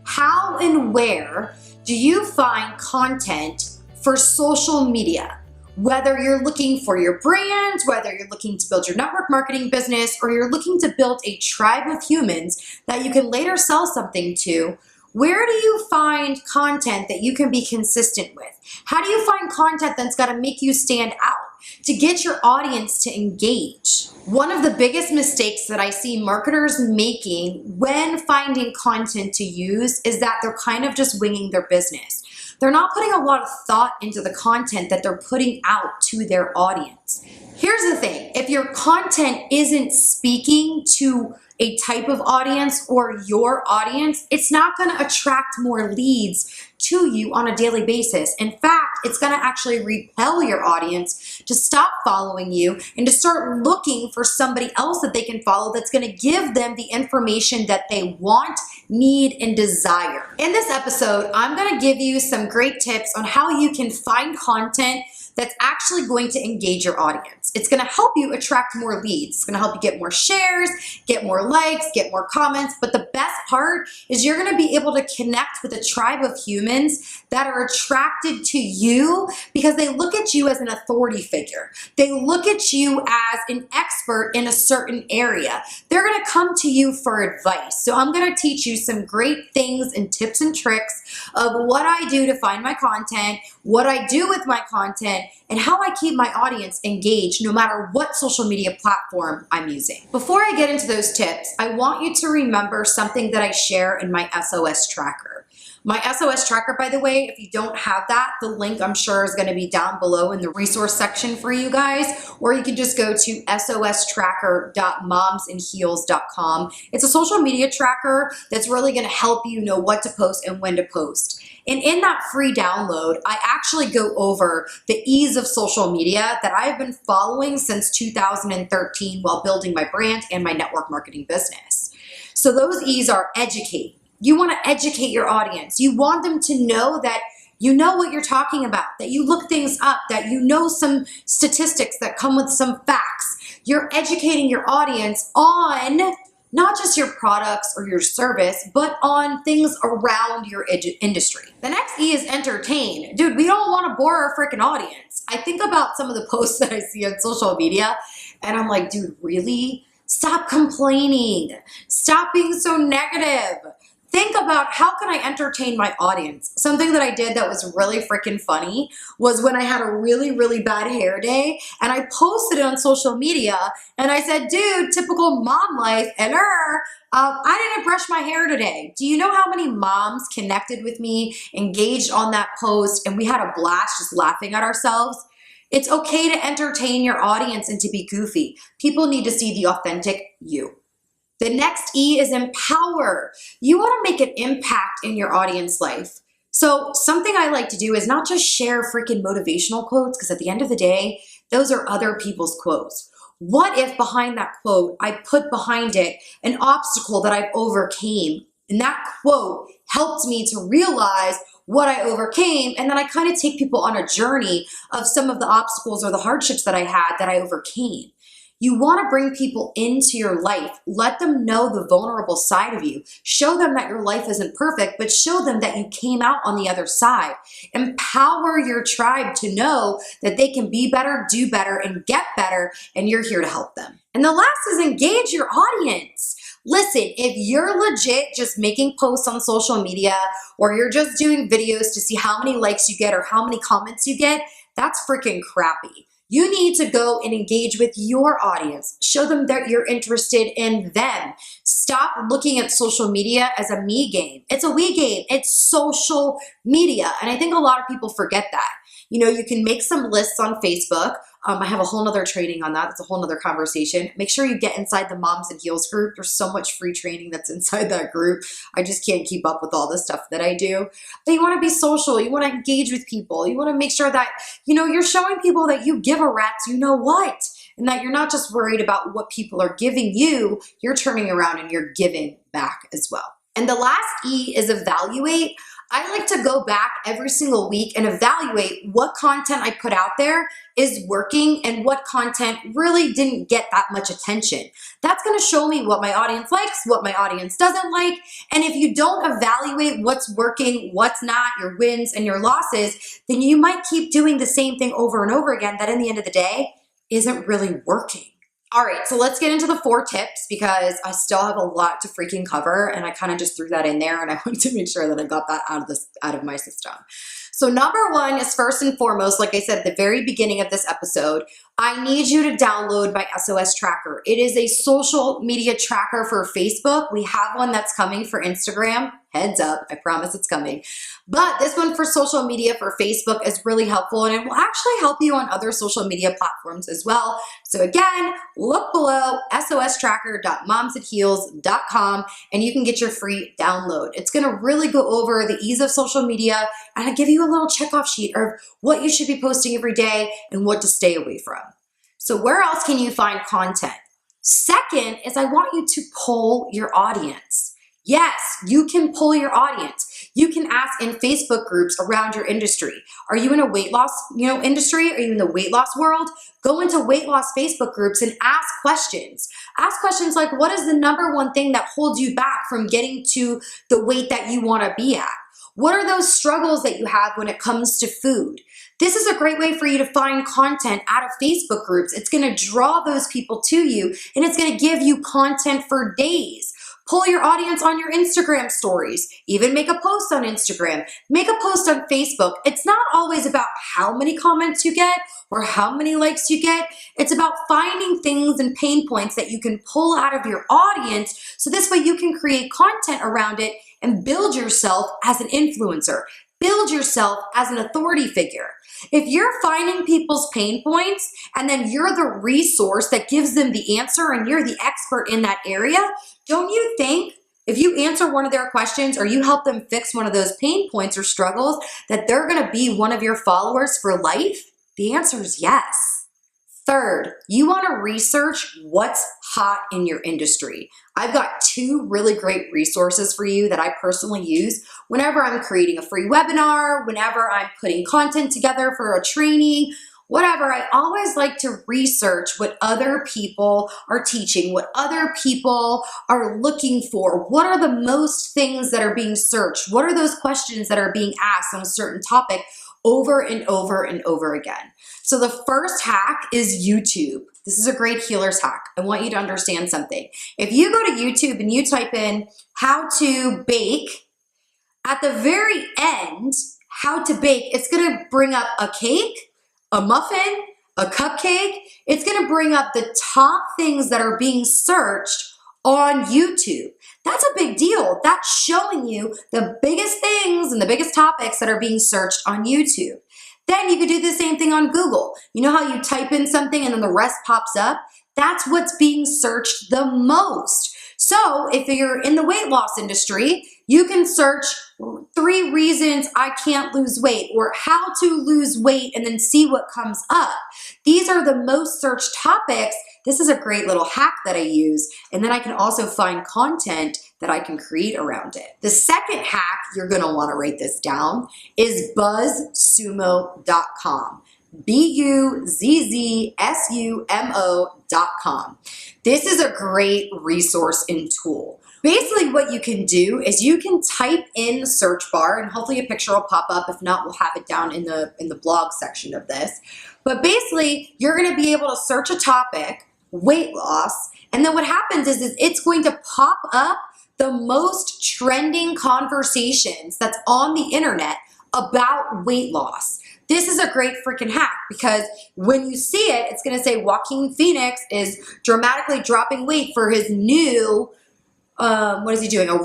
How and where do you find content for social media? Whether you're looking for your brand, whether you're looking to build your network marketing business, or you're looking to build a tribe of humans that you can later sell something to, where do you find content that you can be consistent with? How do you find content that's got to make you stand out to get your audience to engage? One of the biggest mistakes that I see marketers making when finding content to use is that they're kind of just winging their business. They're not putting a lot of thought into the content that they're putting out to their audience. Here's the thing, if your content isn't speaking to a type of audience or your audience, it's not going to attract more leads to you on a daily basis. In fact, it's going to actually repel your audience to stop following you and to start looking for somebody else that they can follow that's going to give them the information that they want, need, and desire. In this episode, I'm going to give you some great tips on how you can find content that's actually going to engage your audience. It's going to help you attract more leads. It's going to help you get more shares, get more likes, get more comments. But the best part is you're going to be able to connect with a tribe of humans that are attracted to you because they look at you as an authority figure. They look at you as an expert in a certain area. They're going to come to you for advice. So I'm going to teach you some great things and tips and tricks of what I do to find my content, what I do with my content, and how I keep my audience engaged no matter what social media platform I'm using. Before I get into those tips, I want you to remember something that I share in my SOS tracker. My SOS tracker, by the way, if you don't have that, the link I'm sure is going to be down below in the resource section for you guys, or you can just go to sostracker.momsandheels.com. It's a social media tracker that's really going to help you know what to post and when to post. And in that free download, I actually go over the ease of social media that I've been following since 2013 while building my brand and my network marketing business. So those E's are educate. You want to educate your audience. You want them to know that you know what you're talking about, that you look things up, that you know some statistics that come with some facts. You're educating your audience on not just your products or your service, but on things around your industry. The next E is entertain. Dude, we don't want to bore our freaking audience. I think about some of the posts that I see on social media and I'm like, dude, really? Stop complaining. Stop being so negative. Think about how can I entertain my audience? Something that I did that was really freaking funny was when I had a really, really bad hair day and I posted it on social media and I said, dude, typical mom life, and I didn't brush my hair today. Do you know how many moms connected with me, engaged on that post, and we had a blast just laughing at ourselves? It's okay to entertain your audience and to be goofy. People need to see the authentic you. The next E is empower. You want to make an impact in your audience life. So something I like to do is not just share freaking motivational quotes, because at the end of the day, those are other people's quotes. What if behind that quote, I put behind it an obstacle that I've overcame, and that quote helped me to realize what I overcame, and then I kind of take people on a journey of some of the obstacles or the hardships that I had that I overcame. You want to bring people into your life. Let them know the vulnerable side of you. Show them that your life isn't perfect, but show them that you came out on the other side. Empower your tribe to know that they can be better, do better, and get better, and you're here to help them. And the last is engage your audience. Listen, if you're legit just making posts on social media or you're just doing videos to see how many likes you get or how many comments you get, that's freaking crappy. You need to go and engage with your audience. Show them that you're interested in them. Stop looking at social media as a me game. It's a we game. It's social media. And I think a lot of people forget that. You know, you can make some lists on Facebook. I have a whole nother training on that. It's a whole nother conversation. Make sure you get inside the Moms and Heels group. There's so much free training that's inside that group. I just can't keep up with all the stuff that I do. But you want to be social. You want to engage with people. You want to make sure that, you know, you're showing people that you give a rat's you know what, and that you're not just worried about what people are giving you. You're turning around and you're giving back as well. And the last E is evaluate. I like to go back every single week and evaluate what content I put out there is working and what content really didn't get that much attention. That's going to show me what my audience likes, what my audience doesn't like. And if you don't evaluate what's working, what's not, your wins and your losses, then you might keep doing the same thing over and over again that in the end of the day isn't really working. All right, so let's get into the 4 tips because I still have a lot to freaking cover and I kind of just threw that in there and I wanted to make sure that I got that out of my system. So number 1 is first and foremost, like I said at the very beginning of this episode, I need you to download my SOS tracker. It is a social media tracker for Facebook. We have one that's coming for Instagram. Heads up, I promise it's coming. But this one for social media for Facebook is really helpful and it will actually help you on other social media platforms as well. So again, look below sostracker.momsatheels.com and you can get your free download. It's gonna really go over the ease of social media and I'll give you a little checkoff sheet of what you should be posting every day and what to stay away from. So where else can you find content? Second is I want you to poll your audience. Yes, you can poll your audience. You can ask in Facebook groups around your industry. Are you in a weight loss, industry? Are you in the weight loss world? Go into weight loss Facebook groups and ask questions. Ask questions like, what is the number 1 thing that holds you back from getting to the weight that you want to be at? What are those struggles that you have when it comes to food? This is a great way for you to find content out of Facebook groups. It's going to draw those people to you and it's going to give you content for days. Pull your audience on your Instagram stories. Even make a post on Instagram. Make a post on Facebook. It's not always about how many comments you get or how many likes you get. It's about finding things and pain points that you can pull out of your audience so this way you can create content around it and build yourself as an influencer. Build yourself as an authority figure. If you're finding people's pain points and then you're the resource that gives them the answer and you're the expert in that area, don't you think if you answer one of their questions or you help them fix one of those pain points or struggles that they're going to be one of your followers for life? The answer is yes. Third, you want to research what's hot in your industry. I've got 2 really great resources for you that I personally use whenever I'm creating a free webinar, whenever I'm putting content together for a training, whatever. I always like to research what other people are teaching, what other people are looking for. What are the most things that are being searched? What are those questions that are being asked on a certain topic over and over and over again? So the first hack is YouTube. This is a great healer's hack. I want you to understand something. If you go to YouTube and you type in how to bake, at the very end, how to bake, it's gonna bring up a cake, a muffin, a cupcake. It's gonna bring up the top things that are being searched on YouTube. That's a big deal. That's showing you the biggest things and the biggest topics that are being searched on YouTube. Then you could do the same thing on Google. You know how you type in something and then the rest pops up? That's what's being searched the most. So if you're in the weight loss industry, you can search 3 reasons I can't lose weight or how to lose weight and then see what comes up. These are the most searched topics. This is a great little hack that I use. And then I can also find content that I can create around it. The second hack, you're gonna wanna write this down, is buzzsumo.com. buzzsumo.com. This is a great resource and tool. Basically what you can do is you can type in the search bar and hopefully a picture will pop up. If not, we'll have it down in the blog section of this. But basically you're gonna be able to search a topic, weight loss, and then what happens is it's going to pop up the most trending conversations that's on the internet about weight loss. This is a great freaking hack because when you see it, it's gonna say Joaquin Phoenix is dramatically dropping weight for his new, what is he doing? A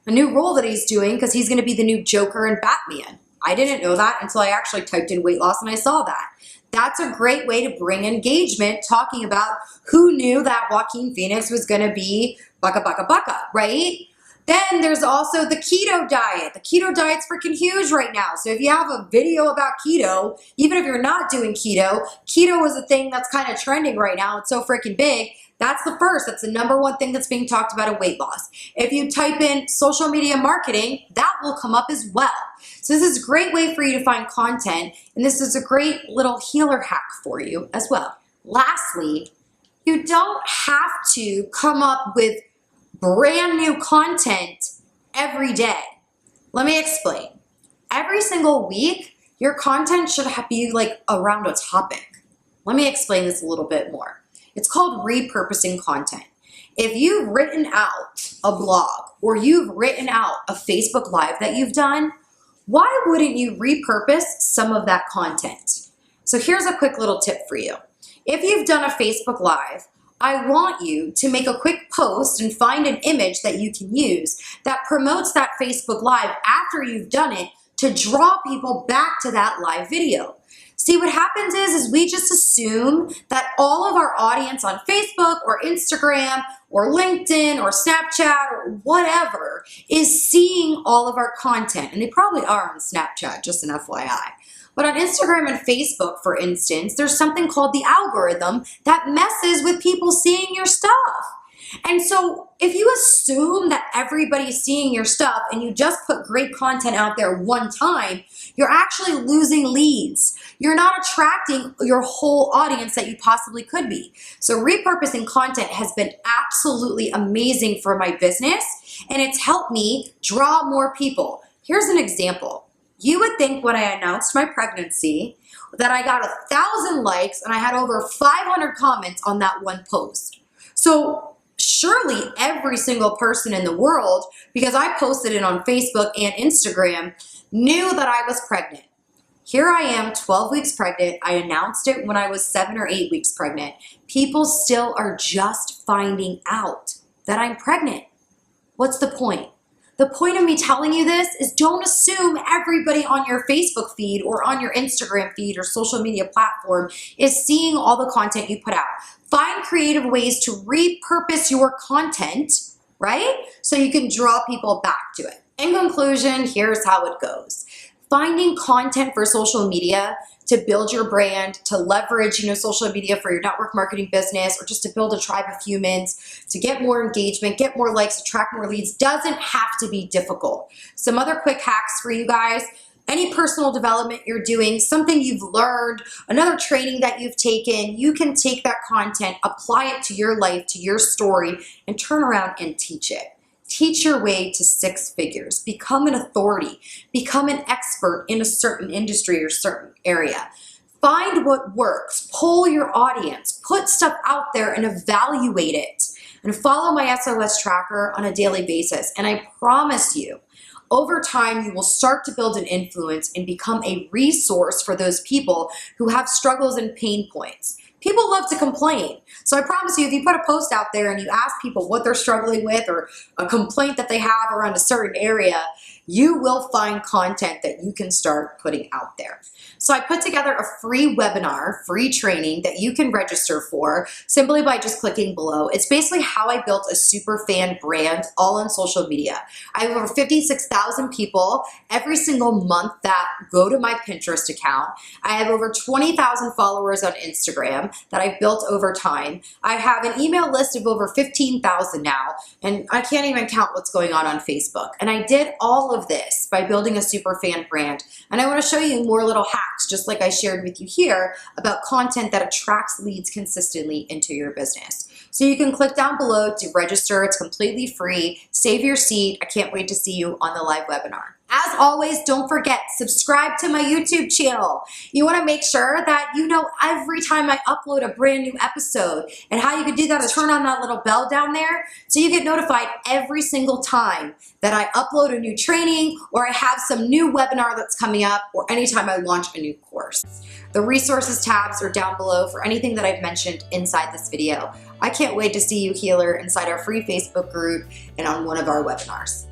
new role that he's doing because he's gonna be the new Joker and Batman. I didn't know that until I actually typed in weight loss and I saw that. That's a great way to bring engagement, talking about who knew that Joaquin Phoenix was gonna be baka baka baka, right? Then there's also the keto diet. The keto diet's freaking huge right now. So if you have a video about keto, even if you're not doing keto, keto is a thing that's kind of trending right now. It's so freaking big. That's the first. That's the number one thing that's being talked about in weight loss. If you type in social media marketing, that will come up as well. So this is a great way for you to find content, and this is a great little healer hack for you as well. Lastly, you don't have to come up with brand new content every day. Let me explain. Every single week, your content should be like around a topic. Let me explain this a little bit more. It's called repurposing content. If you've written out a blog or you've written out a Facebook Live that you've done, why wouldn't you repurpose some of that content? So here's a quick little tip for you. If you've done a Facebook Live, I want you to make a quick post and find an image that you can use that promotes that Facebook Live after you've done it to draw people back to that live video. See, what happens is we just assume that all of our audience on Facebook or Instagram or LinkedIn or Snapchat or whatever is seeing all of our content. And they probably are on Snapchat, just an FYI. But on Instagram and Facebook, for instance, there's something called the algorithm that messes with people seeing your stuff. And so if you assume that everybody's seeing your stuff and you just put great content out there one time, you're actually losing leads. You're not attracting your whole audience that you possibly could be. So repurposing content has been absolutely amazing for my business, and it's helped me draw more people. Here's an example. You would think when I announced my pregnancy that I got 1,000 likes and I had over 500 comments on that one post. So surely every single person in the world, because I posted it on Facebook and Instagram, knew that I was pregnant. Here I am, 12 weeks pregnant. I announced it when I was 7 or 8 weeks pregnant. People still are just finding out that I'm pregnant. What's the point? The point of me telling you this is don't assume everybody on your Facebook feed or on your Instagram feed or social media platform is seeing all the content you put out. Find creative ways to repurpose your content, right? So you can draw people back to it. In conclusion, here's how it goes. Finding content for social media to build your brand, to leverage, social media for your network marketing business, or just to build a tribe of humans, to get more engagement, get more likes, attract more leads, doesn't have to be difficult. Some other quick hacks for you guys. Any personal development you're doing, something you've learned, another training that you've taken, you can take that content, apply it to your life, to your story, and turn around and teach it. Teach your way to 6 figures. Become an authority. Become an expert in a certain industry or certain area. Find what works. Poll your audience. Put stuff out there and evaluate it. And follow my SOS tracker on a daily basis. And I promise you, over time, you will start to build an influence and become a resource for those people who have struggles and pain points. People love to complain. So I promise you, if you put a post out there and you ask people what they're struggling with or a complaint that they have around a certain area, you will find content that you can start putting out there. So I put together a free webinar, free training that you can register for simply by just clicking below. It's basically how I built a super fan brand all on social media. I have over 56,000 people every single month that go to my Pinterest account. I have over 20,000 followers on Instagram that I've built over time. I have an email list of over 15,000 now, and I can't even count what's going on Facebook. And I did all of this by building a super fan brand. And I want to show you more little hacks, just like I shared with you here, about content that attracts leads consistently into your business. So you can click down below to register. It's completely free. Save your seat. I can't wait to see you on the live webinar. As always, don't forget, subscribe to my YouTube channel. You want to make sure that you know every time I upload a brand new episode. And how you can do that is turn on that little bell down there so you get notified every single time that I upload a new training or I have some new webinar that's coming up or anytime I launch a new course. The resources tabs are down below for anything that I've mentioned inside this video. I can't wait to see you, healer, inside our free Facebook group and on one of our webinars.